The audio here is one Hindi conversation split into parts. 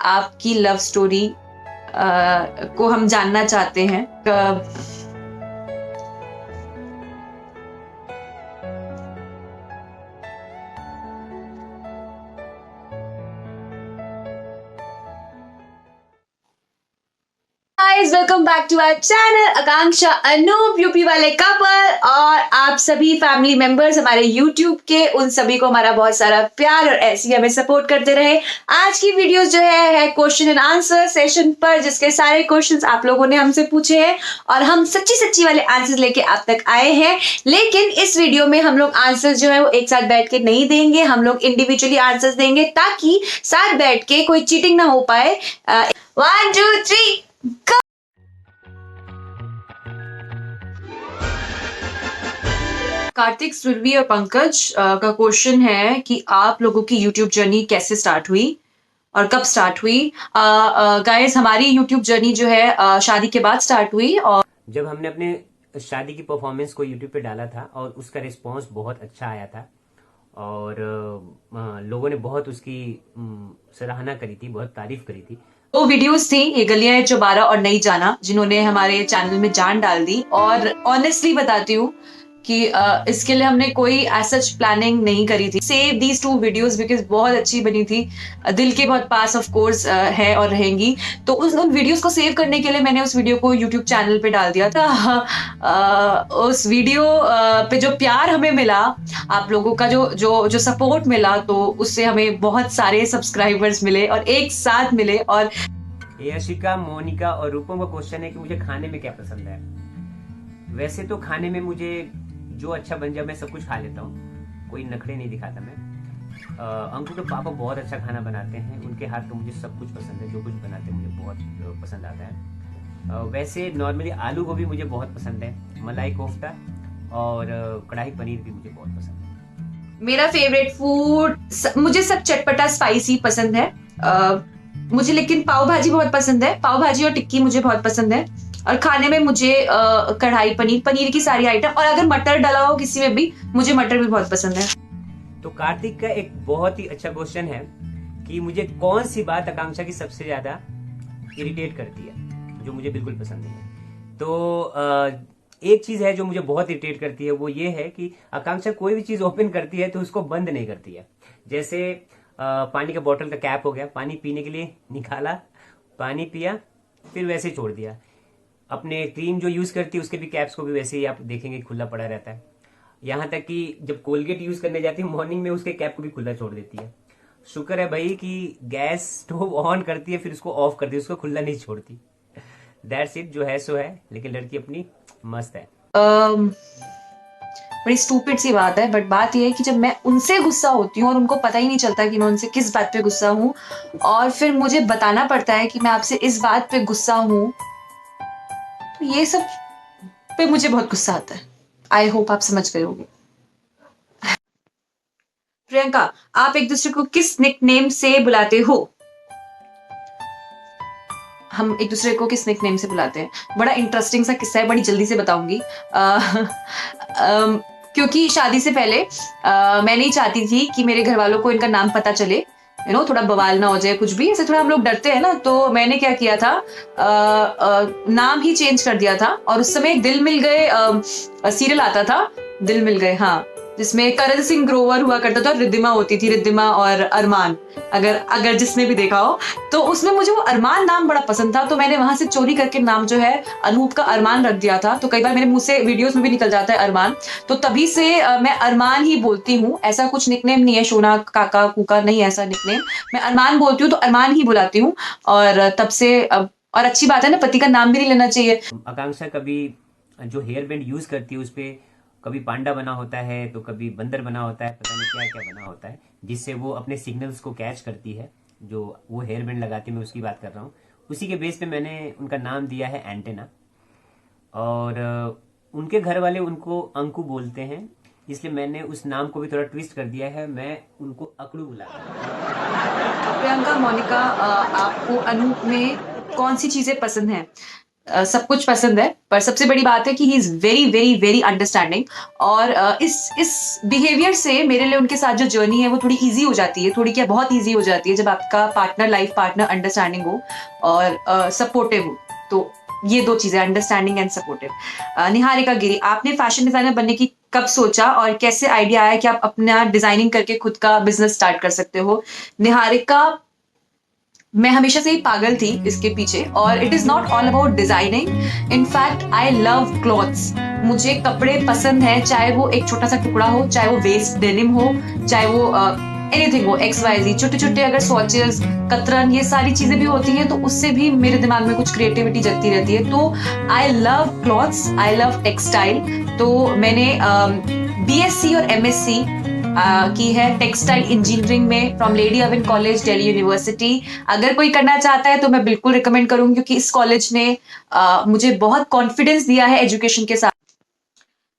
आपकी लव स्टोरी को हम जानना चाहते हैं। Welcome back to our channel Akanksha Anoop UP वाले कपल, और आप सभी फैमिली मेंबर्स हमारे यूट्यूब के, उन सभी को हमारा बहुत सारा प्यार और ऐसे ही हमें सपोर्ट करते रहे। आज की वीडियोस जो है क्वेश्चन एंड आंसर सेशन पर, जिसके सारे क्वेश्चंस आप लोगों ने हमसे पूछे हैं और हम सच्ची सच्ची वाले आंसर्स लेके आप तक आए हैं। लेकिन इस वीडियो में हम लोग आंसर्स जो है वो एक साथ बैठ के नहीं देंगे, हम लोग इंडिविजुअली आंसर्स देंगे ताकि साथ बैठ के कोई चीटिंग ना हो पाए। 1 2 3 गो। कार्तिक, सुरभि और पंकज का क्वेश्चन है कि आप लोगों की यूट्यूब जर्नी कैसे स्टार्ट हुई और कब स्टार्ट हुई। गाइस, हमारी यूट्यूब जर्नी जो है शादी के बाद स्टार्ट हुई, और जब हमने अपने शादी की परफॉर्मेंस को यूट्यूब पे डाला था और उसका रिस्पांस बहुत अच्छा आया था और लोगों ने बहुत उसकी सराहना करी थी, बहुत तारीफ करी थी। वो वीडियोस थी ये गलियां जो 12 और नहीं जाना, जिन्होंने हमारे चैनल में जान डाल दी। और ऑनेस्टली बताती हूँ कि इसके लिए हमने कोई सच प्लानिंग नहीं करी थी। सेव दीज 2 वीडियोस बिकॉज बहुत अच्छी बनी थी, दिल के बहुत पास ऑफ कोर्स है और रहेंगी। तो उन वीडियोस को सेव करने के लिए मैंने उस वीडियो को यूट्यूब चैनल पे डाल दिया था। उस वीडियो पे जो प्यार हमें मिला, आप लोगों का जो जो जो सपोर्ट मिला, तो उससे हमें बहुत सारे सब्सक्राइबर्स मिले और एक साथ मिले। और यशिका, मोनिका और रूपम का क्वेश्चन है कि मुझे खाने में क्या पसंद है। वैसे तो खाने में मुझे जो अच्छा बन जाए मैं सब कुछ खा लेता हूँ, कोई नखरे नहीं दिखाता मैं। अंकु के पापा बहुत अच्छा खाना बनाते हैं, उनके हाथ का मुझे सब कुछ पसंद है, जो कुछ बनाते हैं मुझे बहुत पसंद आता है। वैसे नॉर्मली आलू गोभी मुझे बहुत पसंद है, मलाई कोफ्ता और कढ़ाई पनीर भी मुझे बहुत पसंद है। मेरा फेवरेट फूड, मुझे सब चटपटा स्पाइसी पसंद है। मुझे लेकिन पाव भाजी बहुत पसंद है, पाव भाजी और टिक्की मुझे बहुत पसंद है। और खाने में मुझे कढ़ाई पनीर, पनीर की सारी आइटम, और अगर मटर डाला हो किसी में भी, मुझे मटर भी बहुत पसंद है। तो कार्तिक का एक बहुत ही अच्छा क्वेश्चन है कि मुझे कौन सी बात आकांक्षा की सबसे ज्यादा इरिटेट करती है, जो मुझे बिल्कुल पसंद नहीं है। तो एक चीज है जो मुझे बहुत इरिटेट करती है, वो ये है कि आकांक्षा कोई भी चीज ओपन करती है तो उसको बंद नहीं करती है। जैसे पानी का बोतल का कैप हो गया, पानी पीने के लिए निकाला, पानी पिया, फिर वैसे छोड़ दिया। अपने क्रीम जो यूज करती है उसके भी कैप्स को भी वैसे ही आप देखेंगे खुला पड़ा रहता है। यहाँ तक कि जब कोलगेट यूज करने जाती है मॉर्निंग में, उसके कैप को भी खुला छोड़ देती है। शुक्र है भाई कि गैस स्टोव ऑन करती है फिर उसको ऑफ करती है, उसको खुला नहीं छोड़ती। दैट्स इट, जो है सो है, लेकिन लड़की अपनी मस्त है। बड़ी स्टूपिड सी बात है, बट बात यह है कि जब मैं उनसे गुस्सा होती हूँ और उनको पता ही नहीं चलता कि मैं उनसे किस बात पे गुस्सा हूँ, और फिर मुझे बताना पड़ता है कि मैं आपसे इस बात पे गुस्सा हूँ, तो ये सब पे मुझे बहुत गुस्सा आता है। आई होप आप समझ गए होंगे। प्रियंका, आप एक दूसरे को किस निकनेम से बुलाते हो? हम एक दूसरे को किस निकनेम से बुलाते हैं, बड़ा इंटरेस्टिंग सा किस्सा है, बड़ी जल्दी से बताऊंगी। क्योंकि शादी से पहले मैं नहीं चाहती थी कि मेरे घर वालों को इनका नाम पता चले, थोड़ा बवाल ना हो जाए, कुछ भी ऐसे थोड़ा हम लोग डरते हैं ना। तो मैंने क्या किया था, नाम ही चेंज कर दिया था। और उस समय दिल मिल गए सीरियल आता था, दिल मिल गए, हाँ, जिसमें करण सिंह ग्रोवर हुआ करता था, रिद्धिमा होती थी, रिद्धिमा और अरमान, अगर जिसने भी देखा हो। तो उसमें मुझे वो अरमान नाम बड़ा पसंद था, तो मैंने वहां से चोरी करके नाम जो है अनूप का अरमान रख दिया था। तो कई बार मेरे मुंह से वीडियोस में भी निकल जाता है अरमान, तो तभी से मैं अरमान ही बोलती हूँ। ऐसा कुछ निकनेम नहीं है, सोना, काका, कुका, नहीं ऐसा निकनेम, मैं अरमान बोलती हूँ, तो अरमान ही बुलाती हूँ। और तब से और अच्छी बात है ना, पति का नाम भी नहीं लेना चाहिए। आकांक्षा कभी जो हेयर बैंड यूज करती है उस पे कभी पांडा बना होता है, तो कभी बंदर बना होता है, पता नहीं क्या क्या बना होता है, जिससे वो अपने सिग्नल्स को कैच करती है। जो वो हेयर बैंड लगाती है, मैं उसकी बात कर रहा हूँ। उसी के बेस पे मैंने उनका नाम दिया है एंटेना। और उनके घर वाले उनको अंकु बोलते हैं, इसलिए मैंने उस नाम को भी थोड़ा ट्विस्ट कर दिया है, मैं उनको अकड़ू बुलाता हूँ। प्रियंका, मोनिका, आपको अनूप में कौन सी चीजें पसंद हैं? सब कुछ पसंद है, पर सबसे बड़ी बात है कि he is very very very understanding. और इस बिहेवियर से मेरे लिए उनके साथ जो जर्नी है वो थोड़ी इजी हो जाती है, थोड़ी क्या बहुत इजी हो जाती है, जब आपका पार्टनर, लाइफ पार्टनर अंडरस्टैंडिंग हो और सपोर्टिव हो। तो ये दो चीजें, अंडरस्टैंडिंग एंड सपोर्टिव। निहारिका गिरी, आपने फैशन डिजाइनर बनने की कब सोचा और कैसे आइडिया आया कि आप अपना डिजाइनिंग करके खुद का बिजनेस स्टार्ट कर सकते हो? निहारिका, मैं हमेशा से ही पागल थी इसके पीछे, और it is not all about designing. In fact I love clothes. मुझे कपड़े पसंद है, चाहे वो एक छोटा सा टुकड़ा हो, चाहे वो वेस्ट डेनिम हो, चाहे वो एनीथिंग हो, एक्स वाई जी, छोटे छोटे अगर स्वॉचेस, कतरन, ये सारी चीजें भी होती हैं तो उससे भी मेरे दिमाग में कुछ क्रिएटिविटी जगती रहती है। तो I love clothes, I love textile. तो मैंने बीएससी और एमएससी की है टेक्सटाइल इंजीनियरिंग में from Lady Irwin college, Delhi university. अगर कोई करना चाहता है तो मैं बिल्कुल रिकमेंड करूंगी, क्योंकि इस कॉलेज ने मुझे बहुत कॉन्फिडेंस दिया है एजुकेशन के साथ।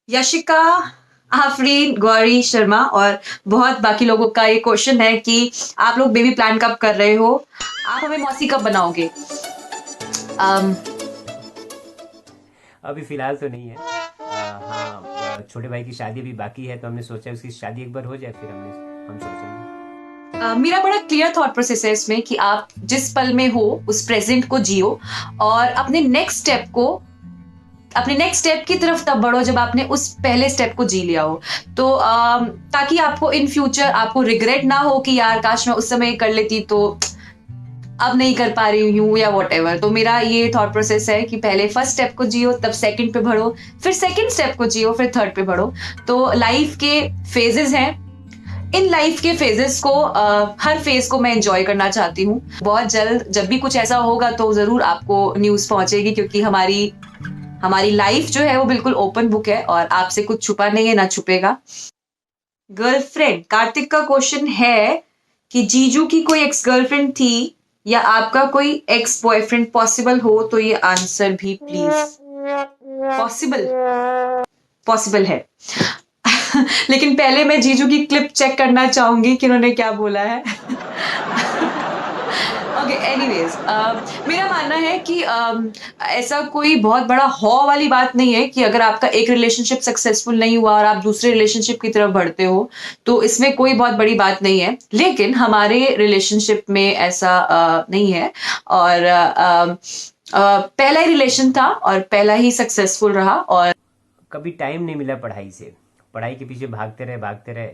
यशिका, आफरीन, गौरी शर्मा और बहुत बाकी लोगों का ये क्वेश्चन है कि आप लोग बेबी प्लान कब कर रहे हो, आप हमें मौसी कब बनाओगे? अभी फिलहाल तो नहीं है। हाँ, छोटे भाई की शादी अभी बाकी है, तो हमने सोचा उसकी शादी एक बार हो जाए फिर हम सोचेंगे। मेरा बड़ा क्लियर थॉट प्रोसेस है इसमें कि आप जिस पल में हो उस प्रेजेंट को जियो, और अपने नेक्स्ट स्टेप की तरफ तब बढ़ो जब आपने उस पहले स्टेप को जी लिया हो। तो ताकि आपको इन फ्यूचर आपको रिग्रेट ना हो कि यार काश मैं उस समय कर लेती, तो अब नहीं कर पा रही हूँ या वॉट। तो मेरा ये थॉट प्रोसेस है कि पहले फर्स्ट स्टेप को जियो, तब सेकंड पे बढ़ो, फिर सेकंड स्टेप को जियो, फिर थर्ड पे बढ़ो। तो लाइफ के फेजेस हैं, इन लाइफ के फेजेस को हर फेज को मैं एंजॉय करना चाहती हूँ। बहुत जल्द जब भी कुछ ऐसा होगा तो जरूर आपको न्यूज पहुंचेगी, क्योंकि हमारी लाइफ जो है वो बिल्कुल ओपन बुक है और आपसे कुछ छुपा नहीं है, ना छुपेगा। गर्लफ्रेंड, कार्तिक का क्वेश्चन है कि जीजू की कोई एक्स गर्लफ्रेंड थी या आपका कोई एक्स बॉयफ्रेंड पॉसिबल हो तो ये आंसर भी प्लीज। पॉसिबल है। लेकिन पहले मैं जीजू की क्लिप चेक करना चाहूंगी कि उन्होंने क्या बोला है। ओके, एनीवेज, मेरा मानना है कि ऐसा कोई बहुत बड़ा हॉ वाली बात नहीं है कि अगर आपका एक रिलेशनशिप सक्सेसफुल नहीं हुआ और आप दूसरे रिलेशनशिप की तरफ बढ़ते हो तो इसमें कोई बहुत बड़ी बात नहीं है। लेकिन हमारे रिलेशनशिप में ऐसा नहीं है, और पहला ही रिलेशन था और पहला ही सक्सेसफुल रहा। और कभी टाइम नहीं मिला पढ़ाई के पीछे भागते रहे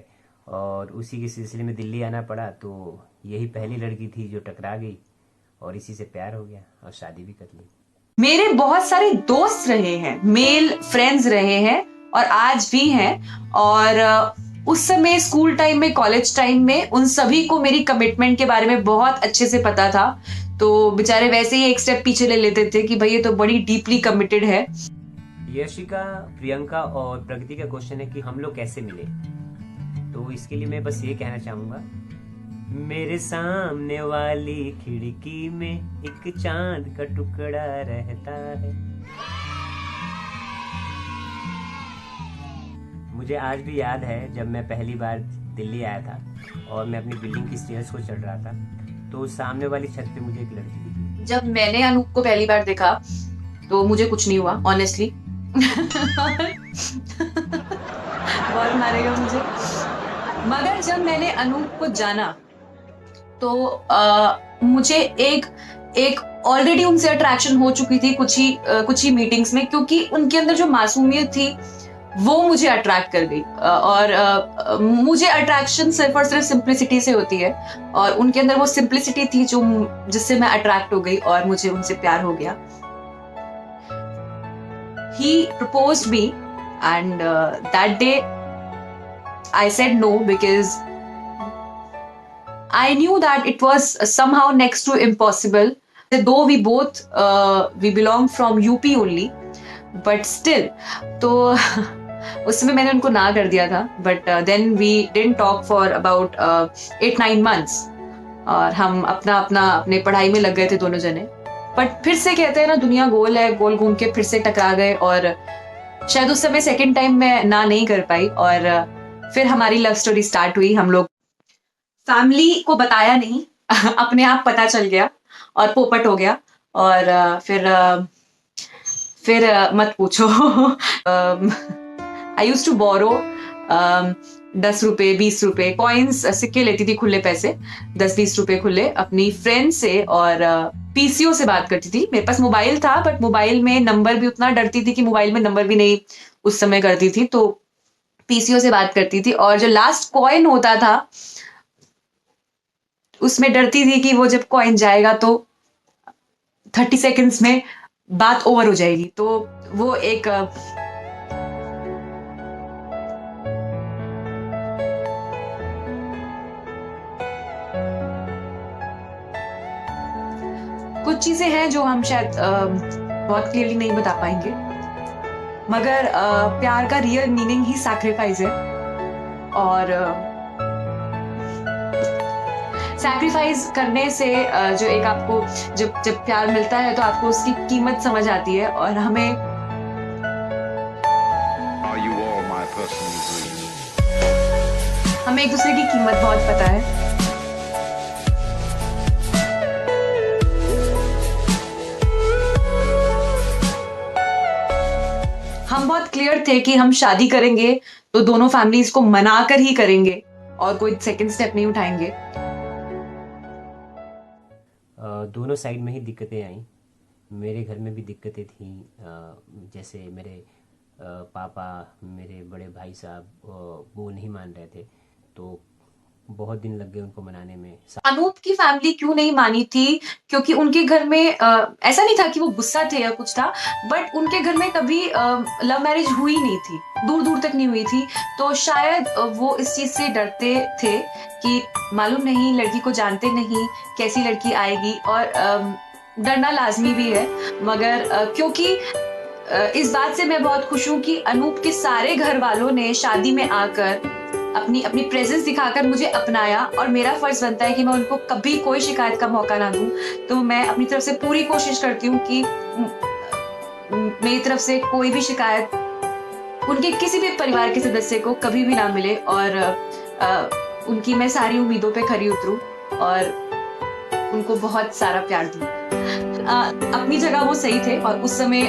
और उसी के सिलसिले में दिल्ली आना पड़ा। तो यही पहली लड़की थी जो टकरा गई और इसी से प्यार हो गया और शादी भी कर ली। मेरे बहुत सारे दोस्त रहे हैं, मेल फ्रेंड्स रहे हैं और आज भी हैं, और उस समय स्कूल टाइम में, कॉलेज टाइम में उन सभी को मेरी कमिटमेंट के बारे में बहुत अच्छे से पता था। तो बेचारे वैसे ही एक स्टेप पीछे ले लेते थे कि भाई ये तो बड़ी डीपली कमिटेड है। यशिका, प्रियंका और प्रगति का क्वेश्चन है कि हम लोग कैसे मिले। तो इसके लिए मैं बस ये कहना चाहूंगा, मेरे सामने वाली खिड़की में एक चांद का टुकड़ा रहता है। मुझे आज भी याद है जब मैं पहली बार दिल्ली आया था और मैं अपनी बिल्डिंग की स्टेयर्स को चढ़ रहा था, तो सामने वाली छत पे मुझे एक लड़की दिखी। जब मैंने अनूप को पहली बार देखा तो मुझे कुछ नहीं हुआ, ऑनेस्टली। बहुत मारेगा मुझे। मगर जब मैंने अनूप को जाना तो मुझे एक ऑलरेडी उनसे अट्रैक्शन हो चुकी थी कुछ ही मीटिंग्स में, क्योंकि उनके अंदर जो मासूमियत थी वो मुझे अट्रैक्ट कर गई। और मुझे अट्रैक्शन सिर्फ और सिर्फ सिंप्लिसिटी से होती है, और उनके अंदर वो सिंप्लिसिटी थी जिससे मैं अट्रैक्ट हो गई और मुझे उनसे प्यार हो गया। He proposed me and that day I said no because I knew that it was somehow next to impossible. Though we belong from UP only, but still, तो उस समय मैंने उनको ना कर दिया था। But then we didn't talk for about 8-9 months, और हम अपने पढ़ाई में लग गए थे दोनों जने। बट फिर से कहते हैं ना, दुनिया गोल है, गोल घूम के फिर से टकरा गए, और शायद उस समय सेकंड टाइम मैं ना नहीं कर पाई, और फिर हमारी लव स्टोरी स्टार्ट हुई। हम लोग फैमिली को बताया नहीं, अपने आप पता चल गया और पोपट हो गया। और फिर फिर मत पूछो। आई यूज टू बोरो 10 रुपए 20 रुपए कॉइन्स सिक्के लेती थी, खुले पैसे 10-20 रुपए खुले अपनी फ्रेंड से, और पीसीओ से बात करती थी। मेरे पास मोबाइल था बट मोबाइल में नंबर भी उतना, डरती थी कि मोबाइल में नंबर भी नहीं उस समय करती थी, तो पीसीओ से बात करती थी। और जो लास्ट कॉइन होता था उसमें डरती थी कि वो जब कॉइन जाएगा तो 30 सेकंड्स में बात ओवर हो जाएगी, तो वो एक कुछ चीजें हैं जो हम शायद बहुत क्लियरली नहीं बता पाएंगे, मगर प्यार का रियल मीनिंग ही सैक्रिफाइस है। और सैक्रिफाइस करने से जो एक आपको जब प्यार मिलता है तो आपको उसकी कीमत समझ आती है, और हमें एक दूसरे की कीमत बहुत पता है। हम बहुत क्लियर थे कि हम शादी करेंगे तो दोनों फैमिलीज को मनाकर ही करेंगे और कोई सेकंड स्टेप नहीं उठाएंगे। दोनों साइड में ही दिक्कतें आई। मेरे घर में भी दिक्कतें थी, जैसे मेरे पापा, मेरे बड़े भाई साहब वो नहीं मान रहे थे, तो बहुत दिन लग गए उनको मनाने में। अनूप की फैमिली क्यों नहीं मानी थी? क्योंकि उनके घर में ऐसा नहीं था कि वो गुस्सा थे या कुछ था, बट उनके घर में कभी लव मैरिज हुई नहीं थी, दूर दूर तक नहीं हुई थी, तो शायद वो इस चीज से डरते थे कि मालूम नहीं, लड़की को जानते नहीं कैसी लड़की आएगी, और डरना लाजमी भी है। मगर क्योंकि इस बात से मैं बहुत खुश हूँ कि अनूप के सारे घर वालों ने शादी में आकर अपनी प्रेजेंस दिखाकर मुझे अपनाया, और मेरा फर्ज बनता है कि मैं उनको कभी कोई शिकायत का मौका ना दूं। तो मैं अपनी तरफ से पूरी कोशिश करती हूँ कि मेरी तरफ से कोई भी शिकायत उनके किसी भी परिवार के सदस्य को कभी भी ना मिले, और उनकी मैं सारी उम्मीदों पे खरी उतरूं और उनको बहुत सारा प्यार दूं। अपनी जगह वो सही थे, और उस समय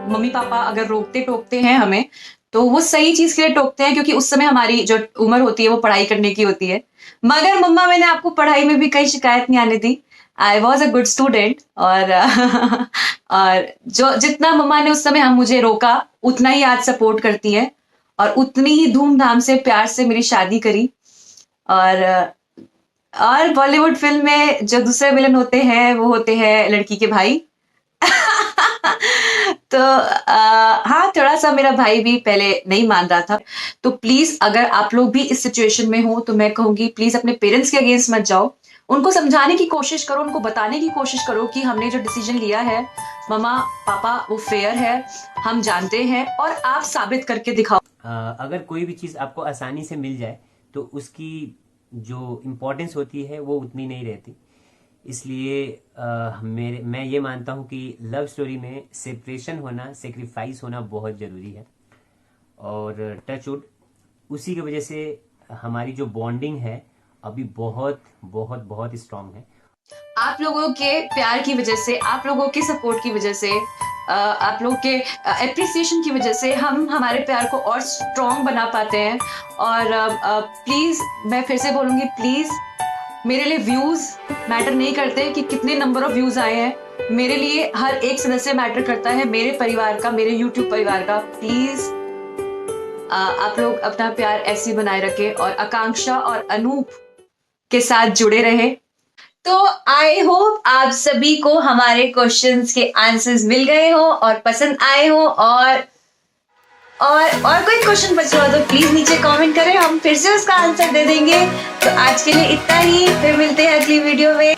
मम्मी पापा अगर रोकते टोकते हैं हमें तो वो सही चीज के लिए टोकते हैं, क्योंकि उस समय हमारी जो उम्र होती है वो पढ़ाई करने की होती है। मगर मम्मा, मैंने आपको पढ़ाई में भी कई शिकायत नहीं आने दी। I was a good student, और जो जितना मम्मा ने उस समय हम मुझे रोका उतना ही आज सपोर्ट करती है, और उतनी ही धूमधाम से प्यार से मेरी शादी करी। और बॉलीवुड फिल्म में जो दूसरे विलन होते हैं वो होते हैं लड़की के भाई। तो हाँ, थोड़ा सा मेरा भाई भी पहले नहीं मान रहा था। तो प्लीज, अगर आप लोग भी इस सिचुएशन में हो तो मैं कहूंगी प्लीज अपने पेरेंट्स के अगेंस्ट मत जाओ, उनको समझाने की कोशिश करो, उनको बताने की कोशिश करो कि हमने जो डिसीजन लिया है मम्मा पापा वो फेयर है, हम जानते हैं, और आप साबित करके दिखाओ। अगर कोई भी चीज आपको आसानी से मिल जाए तो उसकी जो इम्पोर्टेंस होती है वो उतनी नहीं रहती। इसलिए मैं ये मानता हूँ कि लव स्टोरी में सेपरेशन होना, सेक्रीफाइस होना बहुत ज़रूरी है, और टचवुड उसी की वजह से हमारी जो बॉन्डिंग है अभी बहुत बहुत बहुत स्ट्रांग है। आप लोगों के प्यार की वजह से, आप लोगों के सपोर्ट की वजह से, आप लोगों के एप्रिसिएशन की वजह से हम हमारे प्यार को और स्ट्रांग बना पाते हैं। और प्लीज, मैं फिर से बोलूंगी, प्लीज, मेरे लिए व्यूज मैटर नहीं करते कि कितने नंबर ऑफ व्यूज आए हैं, मेरे लिए हर एक सदस्य मैटर करता है, मेरे परिवार का, मेरे यूट्यूब परिवार का। प्लीज आप लोग अपना प्यार ऐसे बनाए रखें और आकांक्षा और अनूप के साथ जुड़े रहे। तो आई होप आप सभी को हमारे क्वेश्चंस के आंसर्स मिल गए हो और पसंद आए हो, और कोई क्वेश्चन बच रहा हो तो प्लीज नीचे कमेंट करें, हम फिर से उसका आंसर दे देंगे। तो आज के लिए इतना ही, फिर मिलते हैं अगली वीडियो में।